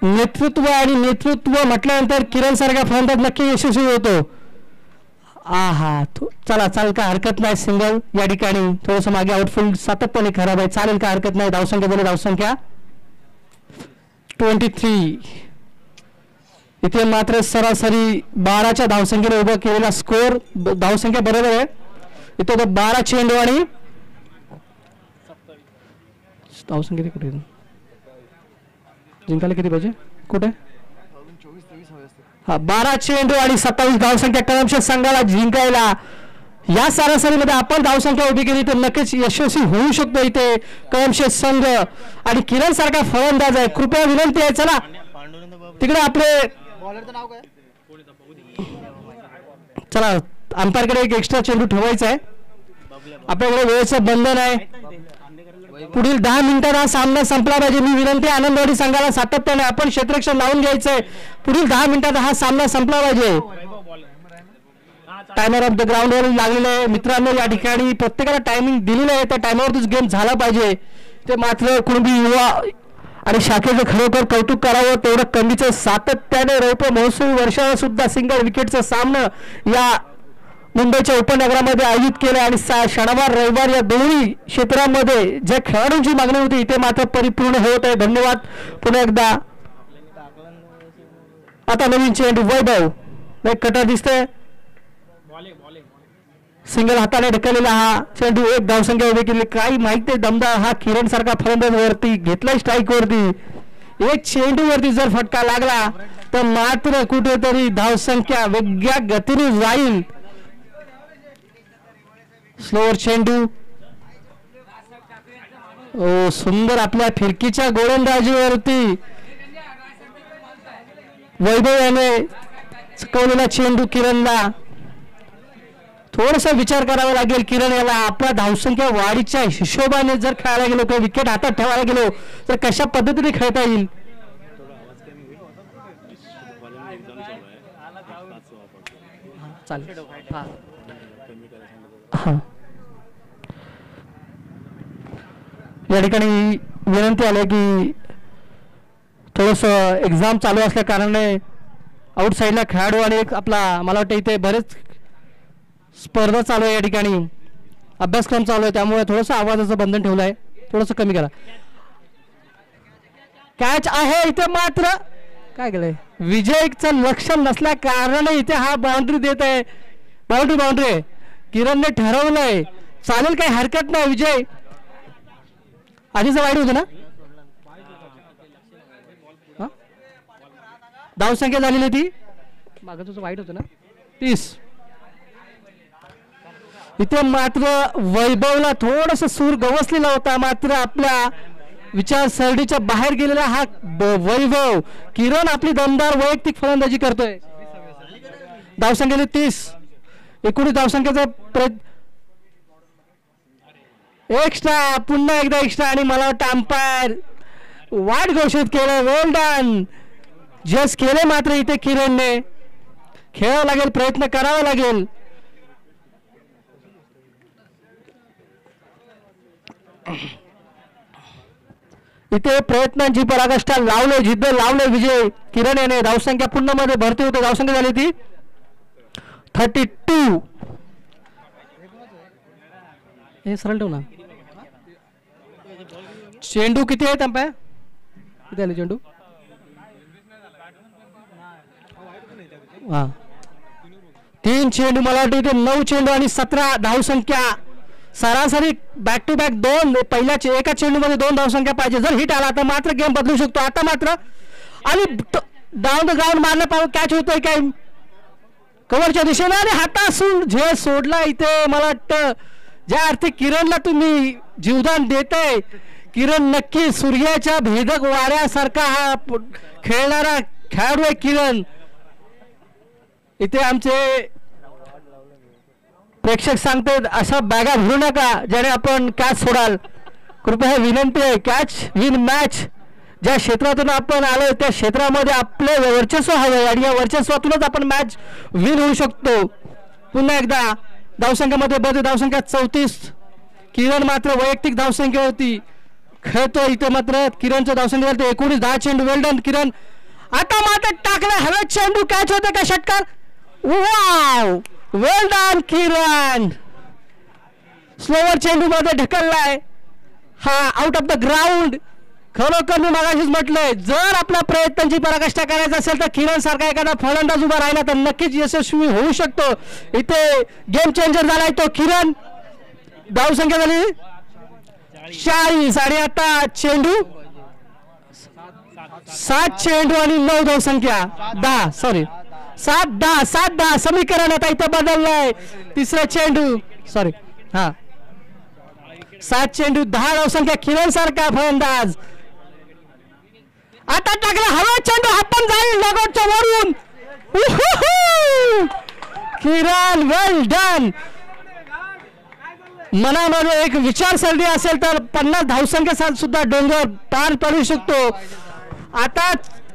नेतृत्व म्हटल्यानंतर किरण सारखा फलंदाज नक्की यशस्वी होतो. चला चालेल का हरकत नाही. सिंगल या ठिकाणी थोडस मागे आउटफील्ड सातत्याने खराब आहे. चालेल का हरकत नाही. धावसंख्या झाली धावसंख्या 23. इथे मात्र सरासरी 12च्या धावसंख्येने उभा केलेला स्कोर धावसंख्या बरोबर आहे. इथे तो 12 चेंडू आणि धावसंख्या कुठे जिंकायला किती पाहिजे कुठे 12 चेंडू आणि 27 धावसंख्या कळमशेत संघाला जिंकायला. या सरासरीमध्ये आपण धावसंख्या उभी केली तर नक्कीच यशस्वी होऊ शकतो इथे कळमशेत संघ. आणि किरण सारखा फलंदाज आहे. कृपया विनंती आहे चला तिकडे आपले चला अंपायरकडे एक एक्स्ट्रा चेंडू ठेवायचा आहे. आपल्याकडे वेळेचं बंधन आहे. पुढील 10 मिनिटात हा सामना संपला पाहिजे. मी विनंती आनंदवाडी संघाला सातत्याने आपण क्षेत्ररक्षण लावून घ्यायचंय. पुढील 10 मिनिटात हा सामना संपला पाहिजे. टायमर ऑफ द ग्राउंड वर लागलेलं आहे मित्रांनो. या ठिकाणी प्रत्येकाला टायमिंग दिलेलं आहे. त्या टायमावरतीच गेम झाला पाहिजे. ते मात्र कुणबी युवा आणि शाखेचं खरोखर कौतुक करावं. तेवढं कमीचं सातत्याने रौप्य महोत्सवी वर्षाला सुद्धा सिंगल विकेटचा सामना या मुंबईच्या उपनगरामध्ये आयोजित केले. आणि शनिवार रविवार या दोन्ही क्षेत्रामध्ये ज्या खेळाडूंची मागणी होती ते मात्र परिपूर्ण होत आहे. धन्यवाद पुन्हा एकदा. आता नवीन चेंडू वैभव कटर दिसतंय. सिंगल हाताने ढकललेला हा चेंडू. एक धावसंख्या उभी केली. काही माहिती दमदार हा किरण सारखा फलंदाज वरती घेतला स्ट्राईक वरती. एक चेंडू वरती जर फटका लागला तर मात्र कुठेतरी धावसंख्या वेगळ्या गतीने जाईल. स्लोअर चेंडू. सुंदर आपल्या फिरकीच्या गोलंदाजीवरती वैभव याने चुकवलेला चेंडू किरणला. थोडासा विचार करावा लागेल किरण याला. आपल्या धावसंख्या वाढीच्या हिशोबाने जर खेळायला गेलो किंवा विकेट हातात ठेवायला गेलो तर कशा पद्धतीने खेळता येईल. चालेल या ठिकाणी विनंती आली की थोडस एक्झाम चालू असल्या कारणाने आउट साईडला खेळाडू आणि एक आपला मला वाटतं इथे बरेच स्पर्धा चालू आहे. या ठिकाणी अभ्यासक्रम चालू आहे त्यामुळे थोडंसं आवाजाचं बंधन ठेवलं आहे. थोडंसं कमी करा. कॅच आहे इथे मात्र काय केलंय विजयचं लक्ष नसल्या कारणाने इथे हा बाउंड्री देत आहे. बाउंड्री आहे. किरणने ठरवलंय. चालेल काही हरकत नाही. विजय आधीच वाईट होतं ना. धावसंख्या झालेली ती मागं तुझं वाईट होतं ना 30. इथे मात्र वैभवला थोडस सूर गवसलेला होता. मात्र आपल्या विचारसरणीच्या बाहेर गेलेला हा वैभव. किरण आपली दमदार वैयक्तिक फलंदाजी करतोय. धावसंख्येने 30. एकूण धावसंख्येचा एक्स्ट्रा पुन्हा एकदा एक्स्ट्रा. आणि मला वाटतं अंपायर वाट घोषित केलं. वेल डन. जस्ट केले मात्र इथे किरणने. खेळावं लागेल. प्रयत्न करावा लागेल. इथे प्रयत्नांची पराकाष्ठा लावले. जिद्द लावले विजय किरण याने. धावसंख्या पुन्हा मध्ये भरती होते. धावसंख्या झाली ती 32. हे सरळ ठेव ना. चेंडू किती आहे अंपायर किती आले चेंडू. हा 3 चेंडू मला वाटतं इथे 9 चेंडू आणि 17 धावसंख्या. सरासरी बॅक टू बॅक 2. पहिल्या एका चेंडूमध्ये 2 धावसंख्या पाहिजे. जर हिट आला तर मात्र गेम बदलू शकतो. आता मात्र आणि डाऊन द ग्राउंड मारलं पाहिजे. कॅच होतोय काय कव्हरच्या दिशेने आणि हातासून झेल सोडला. इथे मला वाटतं ज्या अर्थी किरणला तुम्ही जीवदान देताय किरण नक्की सूर्याच्या भेदक वाऱ्यासारखा हा खेळणारा खेळाडू आहे किरण. इथे आमचे प्रेक्षक सांगतात अशा बॅगा भरू नका ज्याने आपण कॅच सोडाल. कृपया विनंती आहे. Catch win match. ज्या क्षेत्रातून आपण आलो त्या क्षेत्रामध्ये आपले वर्चस्व हवं आणि या वर्चस्वातूनच आपण मॅच विन होऊ शकतो. पुन्हा एकदा धावसंख्येमध्ये बदल. धावसंख्या 34. किरण मात्र वैयक्तिक धावसंख्येवरती खेळतो. इथे मात्र किरणचं धावसंख्या 19. 10 चेंडू. वेल डन किरण. आता मात्र टाकला हवेत चेंडू. कॅच होते का षटकार. वाव वेल डन किरण. स्लोवर चेंडू मध्ये ढकललाय हा आउट ऑफ द ग्राउंड. खरोखर मी मागाशीच म्हटलंय जर आपल्या प्रयत्नांची पराकाष्ठा करायचा असेल तर किरण सारखा एखादा फलंदाज उभा राहिला तर नक्कीच यशस्वी होऊ शकतो. इथे गेम चेंजर झालाय तो किरण. धावसंख्या झाली 40 आणि आता चेंडू 7 चेंडू आणि 9 धावसंख्या 10 सॉरी 7-10 समीकरण आता इथे बदललंय. तिसरा चेंडू सॉरी हा 7 चेंडू 10 धावसंख्या. किरण सारखा फलंदाज आता टाकला हवा चेंडू आपण जाईल लगोटच्या वरून. किरण वेल डन. मनामध्ये एक विचारसरणी असेल तर 50 धावसंख्या सुद्धा डोंगर पार पडू शकतो. आता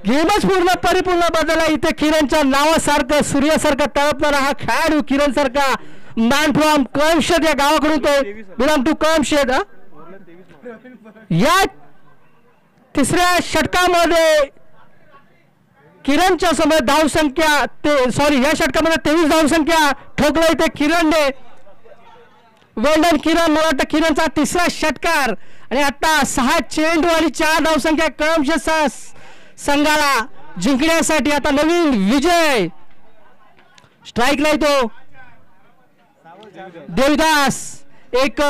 गेमच पूर्ण परिपूर्ण बदलला. इथे किरणच्या नावासारखं सूर्यासारखं तळपणारा हा खेळाडू किरण सारखा मॅन फ्रॉम कळमशेत या गावाकडून तो बिलॉंग टू कळमशेत. या तिसऱ्या षटकामध्ये किरणच्या समोर धावसंख्या या षटकामध्ये 23 धावसंख्या ठोकला इथे किरणने. वेल्डन किरण. मला वाटतं किरणचा तिसरा षटकार आणि आता 6 चेंडू आणि 4 धावसंख्या कळमशेत संघाला जिंकण्यासाठी आता नवीन विजय. स्ट्राईकला येतो देवदास. एक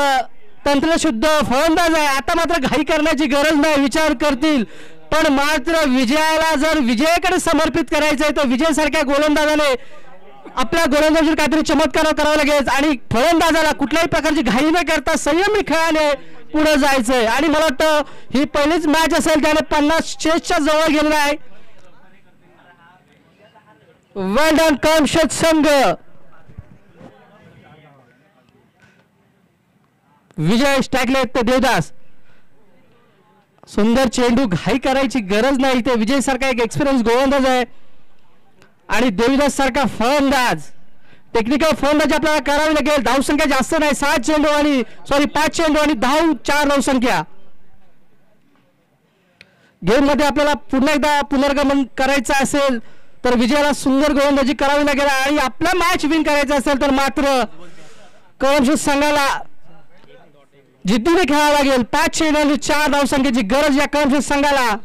तंत्रशुद्ध फलंदाज आहे. आता मात्र घाई करण्याची गरज नाही. विचार करतील पण मात्र विजयाला जर विजयाकडे समर्पित करायचं आहे तर विजय सारख्या गोलंदाजाने आपल्या गोलंदाजीवर काहीतरी चमत्कार करावा लागेल आणि फलंदाजाला कुठल्याही प्रकारची घाई न करता संयमी खेळाने पुढे जायचंय. आणि मला वाटतं ही पहिलीच मॅच असेल त्याने 50 चेसच्या जवळ गेलेला आहे. वेल डन कळमशेत संघ. विजय स्टॅगले ते देवदास. सुंदर चेंडू. घाई करायची गरज नाही. इथे विजय सारखा एक एक्सपिरियन्स गोलंदाज आहे आणि देवदास सारखा फलंदाज टेक्निकल फलंदाजी आपल्याला करावी लागेल. धावसंख्या जास्त नाही. 5 चेंडू आणि 4 धावसंख्या. गेम मध्ये आपल्याला पुन्हा एकदा पुनर्गमन करायचं असेल तर विजयाला सुंदर गोलंदाजी करावी लागेल आणि आपला मॅच विन करायचा असेल तर मात्र कळमशेत संघाला जिद्दीने खेळावं लागेल. 5 चेंडू आणि 4 धावसंख्येची गरज या कळमशेत संघाला.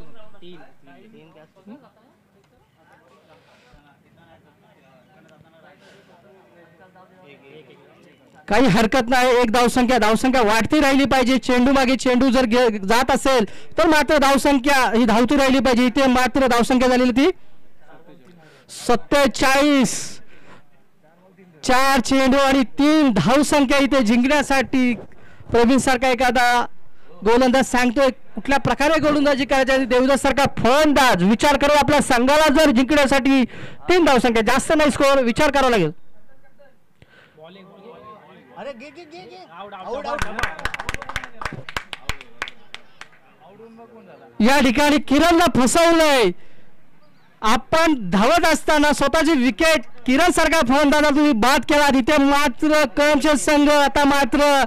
काही हरकत नाही. एक धावसंख्या वाढती राहिली पाहिजे. चेंडू मागे चेंडू जर जात असेल तर मात्र धावसंख्या ही धावती राहिली पाहिजे. इथे मात्र धावसंख्या झालेली ती 47. 4 चेंडू आणि 3 धावसंख्या इथे जिंकण्यासाठी प्रवीण सारखा एखादा गोलंदाज सांगतोय कुठल्या प्रकारे गोलंदाजी करायची. देवदास सारखा फलंदाज विचार करू आपल्या संघाला जर जिंकण्यासाठी 3 धावसंख्या जास्त नाही स्कोअर विचार करावा लागेल. या ठिकाणी किरणला फसवलंय. आपण धावत असताना स्वतःची विकेट किरण सारखा फलंदाजा तुम्ही बाद केला. तिथे मात्र कळमशेत संघ आता मात्र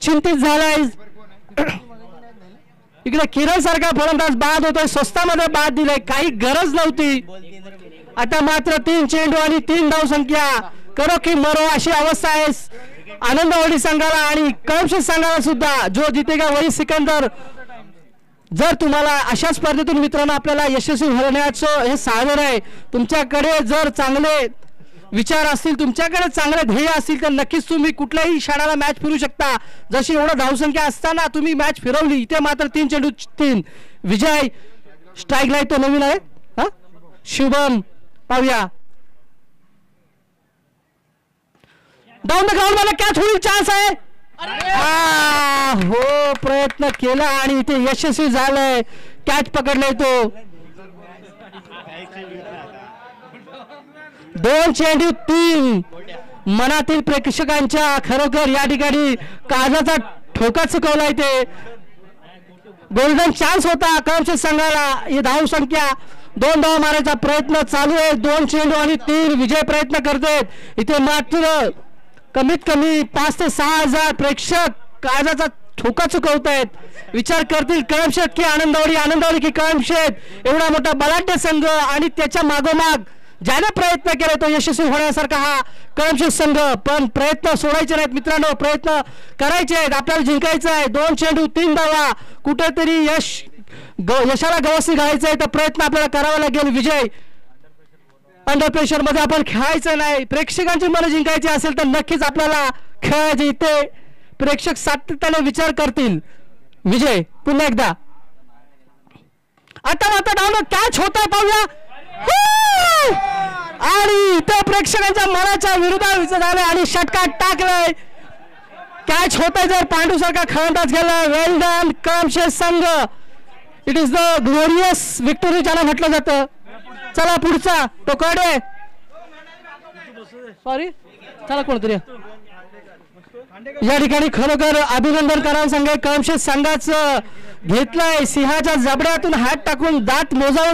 चिंतित झालाय. इकडे किरण सारखा फलंदाज बाद होतोय. स्वस्तामध्ये बाद दिलाय. काही गरज नव्हती. आता मात्र 3 चेंडू आणि 3 धावसंख्या. करो की मरो अशी अवस्था आहे आनंदवाडी संघाला आणि कळमशेत संघाला सुद्धा. जो जितेगा वही सिकंदर. जर तुम्हाला अशा स्पर्धेतून मित्रांनो आपल्याला यशस्वी होण्याचं हे साधन आहे. तुमच्याकडे जर चांगले विचार असतील तुमच्याकडे चांगले ध्येय असतील तर नक्कीच तुम्ही कुठल्याही क्षणाला मॅच फिरू शकता. जशी एवढं धावसंख्या असताना तुम्ही मॅच फिरवली. इथे मात्र 3 चेंडू 3 विजय. स्ट्राईकला तो नवीन आहे हा शुभम. पाहूया डाऊन द ग्राउंड मला कॅच होईल चान्स आहे. हो प्रयत्न केला आणि इथे यशस्वी झालंय. कॅच पकडलाय तो. 2 चेंडू 3. मनातील प्रेक्षकांच्या खरोखर या ठिकाणी काळजाचा ठोका चुकवलाय. ते गोल्डन चान्स होता कळमशेत संघाला. ही धावसंख्या 2 धावा मारायचा प्रयत्न चालू आहे. 2 चेंडू आणि 3 विजय प्रयत्न करतायत. इथे मात्र कमीत कमी 5 ते 6 हजार प्रेक्षक काळजाचा ठोका चुकवतायत. विचार करतील कळमशेत की आनंदवाडी, आनंदवाडी की कळमशेत. एवढा मोठा बलाढ्य संघ आणि त्याच्या मागोमाग ज्याने प्रयत्न केले तो यशस्वी होण्यासारखा हा कळमशेत संघ. पण प्रयत्न सोडायचे नाहीत मित्रांनो, प्रयत्न करायचे आहेत. आपल्याला जिंकायचं आहे. 2 चेंडू 3 धावा, कुठेतरी यशाला गवसणी घालायचं आहे तर प्रयत्न आपल्याला करावा लागेल. विजय अंडर प्रेशर मध्ये आपण खेळायचं नाही. प्रेक्षकांची मनं जिंकायची असेल तर नक्कीच आपल्याला खेळायचे. इथे प्रेक्षक सातत्याने विचार करतील. विजय पुन्हा एकदा आता डाऊन कॅच होत आहे पाहूया. आणि इथे प्रेक्षकांच्या मनाच्या विरोधात झाले आणि षटकार टाकलाय. कॅच होत आहे जर पांडूसारखा खळंदाज गेला. वेल डन कळमशेत संघ. It is the glorious victory ज्याला म्हटलं जातं. चला पुढचा तो कडे सॉरी चला कोणतरी या ठिकाणी खरोखर अभिनंदन करायला सांगाय. कळमशेत संघाचं घेतलंय सिंहाच्या जबड्यातून हात टाकून दात मोजावून